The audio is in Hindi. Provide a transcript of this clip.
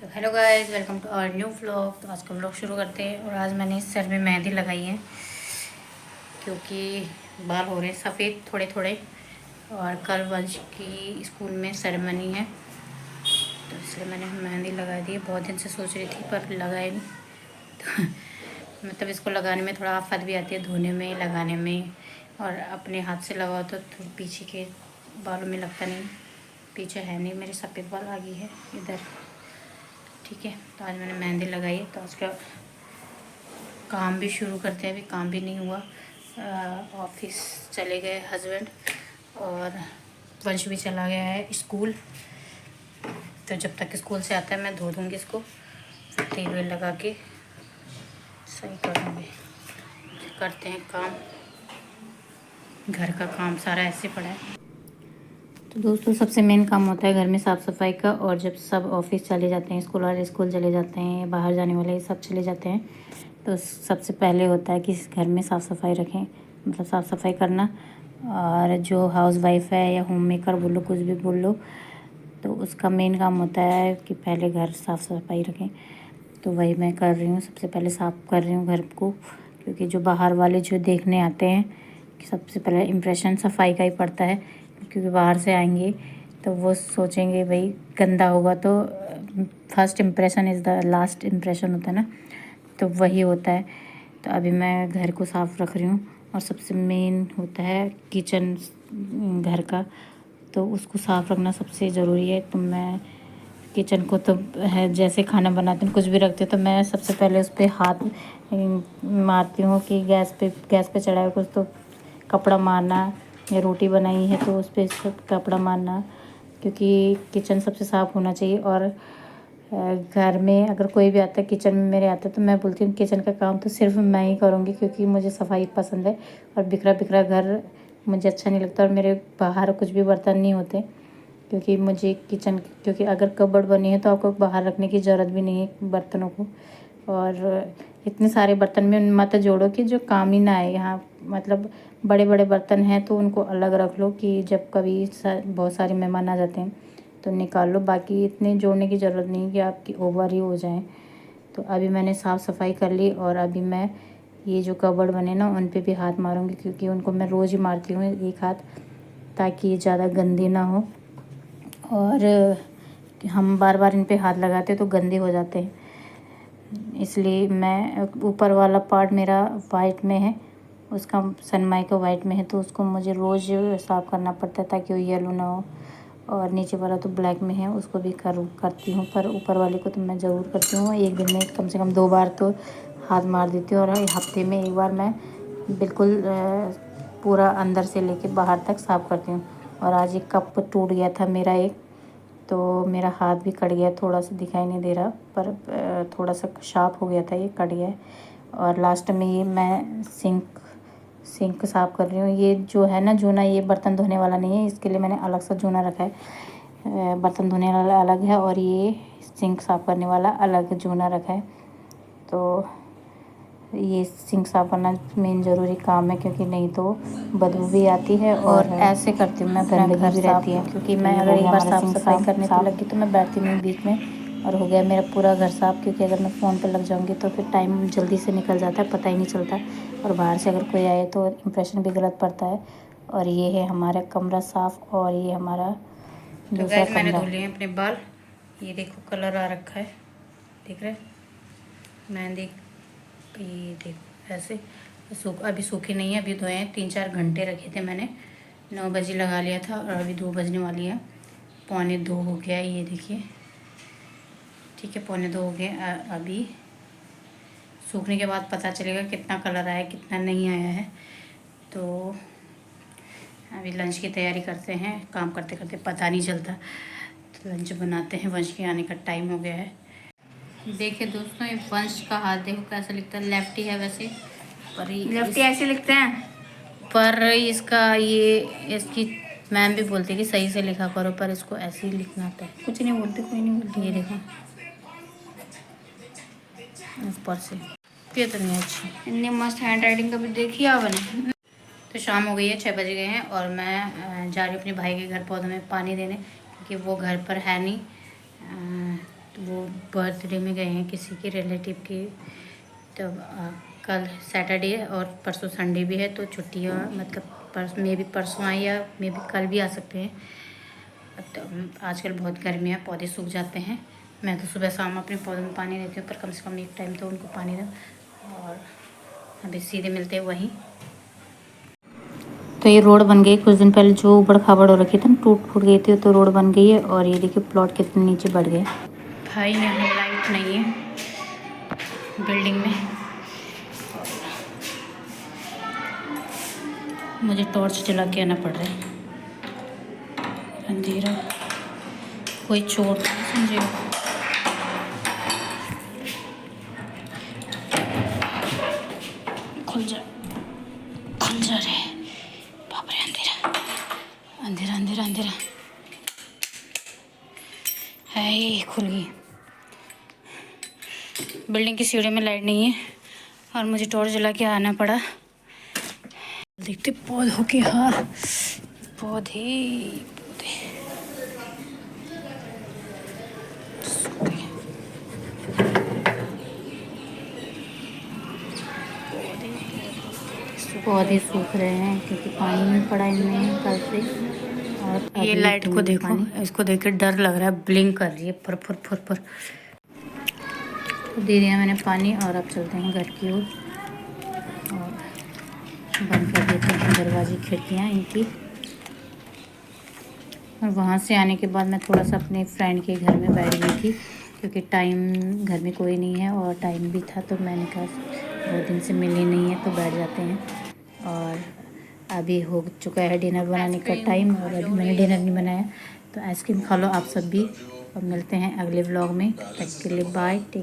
तो hello guys, welcome to our new vlog. तो आज का व्लॉग शुरू करते हैं। और आज मैंने सर में मेहंदी लगाई है क्योंकि बाल हो रहे हैं सफ़ेद थोड़े थोड़े। और कल वंश की स्कूल में सेरेमनी है तो इसलिए मैंने मेहंदी लगा दी है। बहुत दिन से सोच रही थी पर लगाए नहीं तो मतलब इसको लगाने में थोड़ा आफत भी आती है, धोने में, लगाने में। और अपने हाथ से लगाओ तो पीछे के बालों में लगता नहीं। पीछे है नहीं, मेरे सफ़ेद बाल आगे है इधर। ठीक है, तो आज मैंने मेहंदी लगाई है। तो आज का काम भी शुरू करते हैं। अभी काम भी नहीं हुआ, ऑफिस चले गए हस्बैंड और वंश भी चला गया है स्कूल। तो जब तक स्कूल से आता है मैं धो दूँगी इसको, फिर तेल वेल लगा के सही कर दूँगी। करते हैं काम, घर का काम सारा ऐसे पड़ा है। तो दोस्तों, सबसे मेन काम होता है घर में साफ़ सफाई का। और जब सब ऑफिस चले जाते हैं, स्कूल वाले स्कूल चले जाते हैं, बाहर जाने वाले सब चले जाते हैं, तो सबसे पहले होता है कि घर में साफ़ सफाई रखें, मतलब साफ़ सफाई करना। और जो हाउस वाइफ है या होम मेकर बोलो, कुछ भी बोल लो, तो उसका मेन काम होता है कि पहले घर साफ़ सफाई रखें। तो वही मैं कर रही हूँ, सबसे पहले साफ़ कर रही हूँ घर को। क्योंकि जो बाहर वाले जो देखने आते हैं, कि सबसे पहले इम्प्रेशन सफाई का ही पड़ता है। क्योंकि बाहर से आएंगे तो वो सोचेंगे भाई गंदा होगा, तो first impression is the last impression होता है ना, तो वही होता है। तो अभी मैं घर को साफ़ रख रही हूँ। और सबसे मेन होता है किचन घर का, तो उसको साफ़ रखना सबसे ज़रूरी है। तो मैं किचन को तो है, जैसे खाना बनाती हूँ कुछ भी रखती हूँ तो मैं सबसे पहले उस पर हाथ मारती हूँ कि गैस पे चढ़ा है कुछ तो कपड़ा मारना, या रोटी बनाई है तो उस पर कपड़ा मारना। क्योंकि किचन सबसे साफ़ होना चाहिए। और घर में अगर कोई भी आता है किचन में मेरे आता है, तो मैं बोलती हूँ किचन का काम तो सिर्फ मैं ही करूँगी, क्योंकि मुझे सफाई पसंद है। और बिखरा बिखरा घर मुझे अच्छा नहीं लगता। और मेरे बाहर कुछ भी बर्तन नहीं होते, क्योंकि मुझे किचन, क्योंकि अगर कबर्ड बनी है तो आपको बाहर रखने की ज़रूरत भी नहीं है बर्तनों को। और इतने सारे बर्तन में मत जोड़ो कि जो काम ही ना आए। यहाँ मतलब बड़े बड़े बर्तन हैं तो उनको अलग रख लो कि जब कभी बहुत सारे मेहमान आ जाते हैं तो निकाल लो। बाकी इतने जोड़ने की ज़रूरत नहीं कि आपकी ओवर ही हो जाए। तो अभी मैंने साफ़ सफाई कर ली। और अभी मैं ये जो कबर्ड बने ना उन पे भी हाथ मारूंगी, क्योंकि उनको मैं रोज़ ही मारती हूँ एक हाथ, ताकि ये ज़्यादा गंदी ना हो। और हम बार बार इन पे हाथ लगाते तो गंदे हो जाते हैं, इसलिए मैं ऊपर वाला पार्ट मेरा वाइट में है, उसका सनमाइका वाइट में है, तो उसको मुझे रोज़ साफ़ करना पड़ता है ताकि वो येलो ना हो। और नीचे वाला तो ब्लैक में है, उसको भी करती हूँ, पर ऊपर वाले को तो मैं ज़रूर करती हूँ। एक दिन में कम से कम 2 बार तो हाथ मार देती हूँ। और हफ्ते में एक बार मैं बिल्कुल पूरा अंदर से लेके बाहर तक साफ़ करती हूँ। और आज एक कप टूट गया था मेरा एक, तो मेरा हाथ भी कट गया, थोड़ा सा दिखाई नहीं दे रहा, पर थोड़ा सा शार्प हो गया था, ये कट गया है। और लास्ट में ये मैं सिंक साफ़ कर रही हूँ। ये जो है ना जूना, ये बर्तन धोने वाला नहीं है, इसके लिए मैंने अलग सा जूना रखा है। बर्तन धोने वाला अलग है और ये सिंक साफ़ करने वाला अलग जूना रखा है। तो ये सिंक साफ़ करना मेन ज़रूरी काम है, क्योंकि नहीं तो बदबू भी आती है। और ऐसे करती हूँ मैं अपना घर भी रहती है, क्योंकि मैं अगर एक बार साफ़ सफाई करने पे लगी तो मैं बैठती नहीं बीच में। और हो गया मेरा पूरा घर साफ़, क्योंकि अगर मैं फ़ोन पे लग जाऊँगी तो फिर टाइम जल्दी से निकल जाता है, पता ही नहीं चलता। और बाहर से अगर कोई आए तो इम्प्रेशन भी गलत पड़ता है। और ये है हमारा कमरा साफ़, और ये हमारा दूसरा कमरा। मैंने धो लिए अपने बाल, ये देखो कलर आ रखा है, देख रहे मेहंदी, ये देखो ऐसे अभी सूखे नहीं है, अभी धोए हैं। 3-4 घंटे रखे थे मैंने, 9 बजे लगा लिया था और अभी 2 बजने वाली है, 1:45 हो गया। ये देखिए, ठीक है, 1:45 हो गया। अभी सूखने के बाद पता चलेगा कितना कलर आया कितना नहीं आया है। तो अभी लंच की तैयारी करते हैं, काम करते करते पता नहीं चलता। तो लंच बनाते हैं, वंश के आने का टाइम हो गया है। देखिए दोस्तों, ये वंश का हाथ देखो कैसा लिखता है, लेफ्टी है वैसे, पर लेफ्टी ऐसे लिखते हैं, पर इसकी मैम भी बोलती है कि सही से लिखा करो, पर इसको ऐसे ही लिखना आता है। कुछ नहीं बोलते, कोई नहीं बोलती। ये देखो ऊपर से कितनी अच्छी, इतनी मस्त हैंड राइटिंग कभी देखी आपने। तो शाम हो गई है, 6 बज गए हैं और मैं जा रही हूँ अपने भाई के घर पौधों में पानी देने, क्योंकि वो घर पर है नहीं। तो वो बर्थडे में गए हैं किसी के रिलेटिव की। तो कल सैटरडे और परसों संडे भी है, तो छुट्टियाँ मतलब मे भी परसों आए या मे भी कल भी आ सकते हैं। तो आजकल बहुत गर्मी है, पौधे सूख जाते हैं। मैं तो सुबह शाम अपने पौधों में पानी देती हूँ, पर कम से कम एक टाइम तो उनको पानी दूँ। और अभी सीधे मिलते हैं वहीं। तो ये रोड बन गई कुछ दिन पहले, जो उबड़ खाबड़ हो रखी थी ना, टूट फूट गई थी, तो रोड बन गई है। और ये देखिए प्लॉट कितने नीचे बढ़ गए भाई। यहाँ लाइट नहीं है बिल्डिंग में, मुझे टॉर्च जला के आना पड़ रहा है। अंधेरा, कोई चोर नहीं समझे। खुल जा रे, बाप रे, अंधेरा अंधेरा अंधेरा अंधेरा है। ये खुल गई। बिल्डिंग की सीढ़ी में लाइट नहीं है और मुझे टॉर्च जला के आना पड़ा। देखते पौधों के हाल, पौधे पौधे सूख रहे हैं क्योंकि पानी नहीं पड़ा इनमें कल से। और ये लाइट को देखो, इसको देख के डर लग रहा है, ब्लिंक कर रही है फर फर फर फर। तो दे दिया मैंने पानी और अब चलते हैं घर की ओर और बंद कर देते हैं दरवाजे खिड़कियाँ इनकी। और वहाँ से आने के बाद मैं थोड़ा सा अपने फ्रेंड के घर में बैठ गई थी क्योंकि टाइम घर में कोई नहीं है और टाइम भी था, तो मैंने कहा 2 दिन से मिले नहीं है तो बैठ जाते हैं। और अभी हो चुका है डिनर बनाने का टाइम और अभी मैंने डिनर नहीं बनाया, तो आइसक्रीम खा लो आप सब भी। और मिलते हैं अगले व्लॉग में, तब के लिए बाय, टेक।